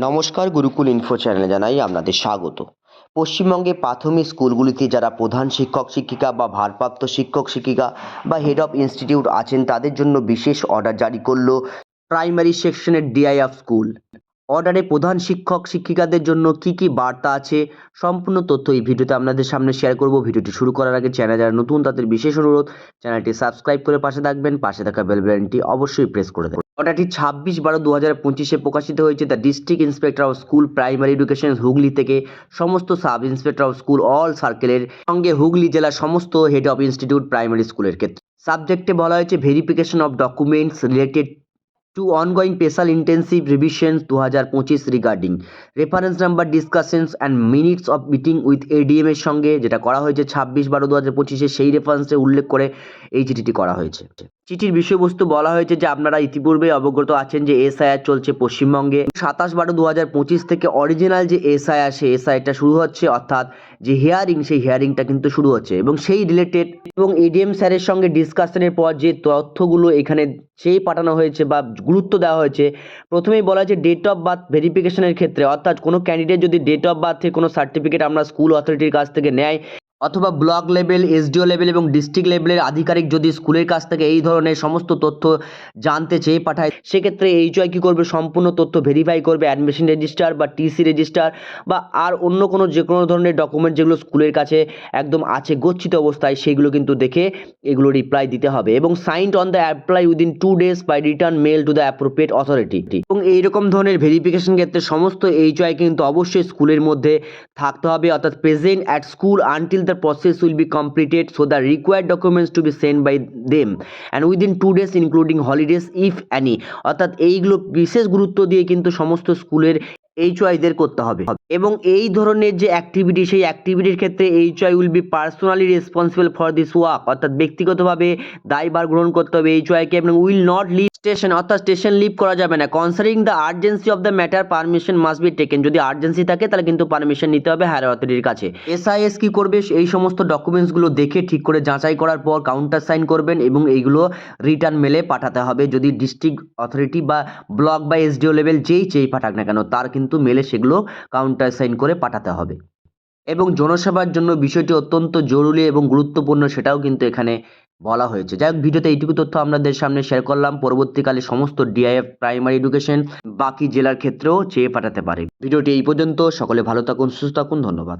নমস্কার, গুরুকুল ইনফো চ্যানেলে জানাই আপনাদের স্বাগত। পশ্চিমবঙ্গে প্রাথমিক স্কুলগুলিতে যারা প্রধান শিক্ষক শিক্ষিকা বা ভারপ্রাপ্ত শিক্ষক শিক্ষিকা বা হেড অফ ইনস্টিটিউট আছেন তাদের জন্য বিশেষ অর্ডার জারি করলো প্রাইমারি সেকশনের ডিআই অফ স্কুল। অর্ডারে প্রধান শিক্ষক শিক্ষিকাদের জন্য কি কি বার্তা আছে সম্পূর্ণ তথ্য এই ভিডিওতে আপনাদের সামনে শেয়ার করব। ভিডিওটি শুরু করার আগে চ্যানেল যারা নতুন তাদের বিশেষ অনুরোধ চ্যানেলটি সাবস্ক্রাইব করে পাশে থাকবেন, পাশে থাকা বেল বাটনটি অবশ্যই প্রেস করে দেবেন। অর্ডারটি 26/12/2025 প্রকাশিত হয়েছে the district inspector of school primary education Hooghly থেকে সমস্ত sub inspector of school all সার্কেলের সঙ্গে হুগলি জেলার সমস্ত হেড অফ ইনস্টিটিউট প্রাইমারি স্কুলের ক্ষেত্রে। সাবজেক্টে বলা হয়েছে verification of documents related to ongoing special intensive revisions 2025 regarding reference number discussions and minutes of meeting with ADM এর সঙ্গে যেটা করা হয়েছে 26/12/2025 সেই রেফারেন্সে উল্লেখ করে এই চিঠিটি করা হয়েছে। চিঠির বিষয়বস্তু বলা হয়েছে যে আপনারা ইতিপূর্বে অবগত আছেন যে এসআইআর চলছে পশ্চিমবঙ্গে। 27/12/2025 থেকে অরিজিনাল যে এসআইআর সেই এসআইআরটা শুরু হচ্ছে, অর্থাৎ যে হিয়ারিং সেই হিয়ারিংটা কিন্তু শুরু হচ্ছে এবং সেই রিলেটেড এবং এডিএম স্যারের সঙ্গে ডিসকাশনের পর যে তথ্যগুলো এখানে সেই পাঠানো হয়েছে বা গুরুত্ব দেওয়া হয়েছে। প্রথমেই বলা হয়েছে ডেট অফ বার্থ ভেরিফিকেশনের ক্ষেত্রে, অর্থাৎ কোনো ক্যান্ডিডেট যদি ডেট অফ বার্থের কোনো সার্টিফিকেট আমরা স্কুল অথরিটির কাছ থেকে নেয় অথবা ব্লক লেভেল, এসডিও লেভেল এবং ডিস্ট্রিক্ট লেভেলের আধিকারিক যদি স্কুলের কাছ থেকে এই ধরনের সমস্ত তথ্য জানতে চেয়ে পাঠায়, সেক্ষেত্রে এইচওয়াই কী করবে, সম্পূর্ণ তথ্য ভেরিফাই করবে অ্যাডমিশন রেজিস্টার বা টিসি রেজিস্টার বা আর অন্য কোনো যে কোনো ধরনের ডকুমেন্ট যেগুলো স্কুলের কাছে একদম আছে গচ্ছিত অবস্থায় সেইগুলো কিন্তু দেখে এগুলো রিপ্লাই দিতে হবে এবং signed on the apply within 2 days by return mail to the appropriate authority. এবং এইরকম ধরনের ভেরিফিকেশন ক্ষেত্রে সমস্ত এইচওয়াই কিন্তু অবশ্যই স্কুলের মধ্যে থাকতে হবে, অর্থাৎ present at school until the process will be completed, so the required documents to be sent by them and within 2 days including holidays if any। অর্থাৎ এইগুলো বিশেষ গুরুত্ব দিয়ে কিন্তু সমস্ত স্কুলের এইচওয়াইদের করতে হবে এবং এই ধরনের যে অ্যাক্টিভিটি সেই অ্যাক্টিভিটির ক্ষেত্রে HY will be personally responsible for this work, অর্থাৎ ব্যক্তিগতভাবে দায়ভার গ্রহণ করতে হবে এইচওয়াইকে এবং উইল নট লিভ স্টেশন, অর্থাৎ স্টেশন লিভ করা যাবে না। Concerning the urgency of the matter permission must be taken, যদি আর্জেন্সি থাকে তাহলে কিন্তু পারমিশন নিতে হবে হায়ার অথরিটির কাছে। এসআইএস কি করবে, এই সমস্ত ডকুমেন্টসগুলো দেখে ঠিক করে যাচাই করার পর কাউন্টার সাইন করবেন এবং এইগুলো রিটার্ন মেলে পাঠাতে হবে। যদি ডিস্ট্রিক্ট অথরিটি বা ব্লক বা এসডিও লেভেল যেই চেয়ে পাঠাক না কেন তার কিন্তু মেলে সেগুলো কাউন্টার সাইন করে পাঠাতে হবে। এবং জনসেবার জন্য বিষয়টি অত্যন্ত জরুরি এবং গুরুত্বপূর্ণ সেটাও কিন্তু এখানে বলা হয়েছে। যাই হোক, ভিডিওতে এইটুকু তথ্য আপনাদের সামনে শেয়ার করলাম। পরবর্তীকালে সমস্ত ডিআইএফ প্রাইমারি এডুকেশন বাকি জেলার ক্ষেত্রেও চেয়ে পাঠাতে পারে। ভিডিওটি এই পর্যন্ত। সকলে ভালো থাকুন, সুস্থ থাকুন, ধন্যবাদ।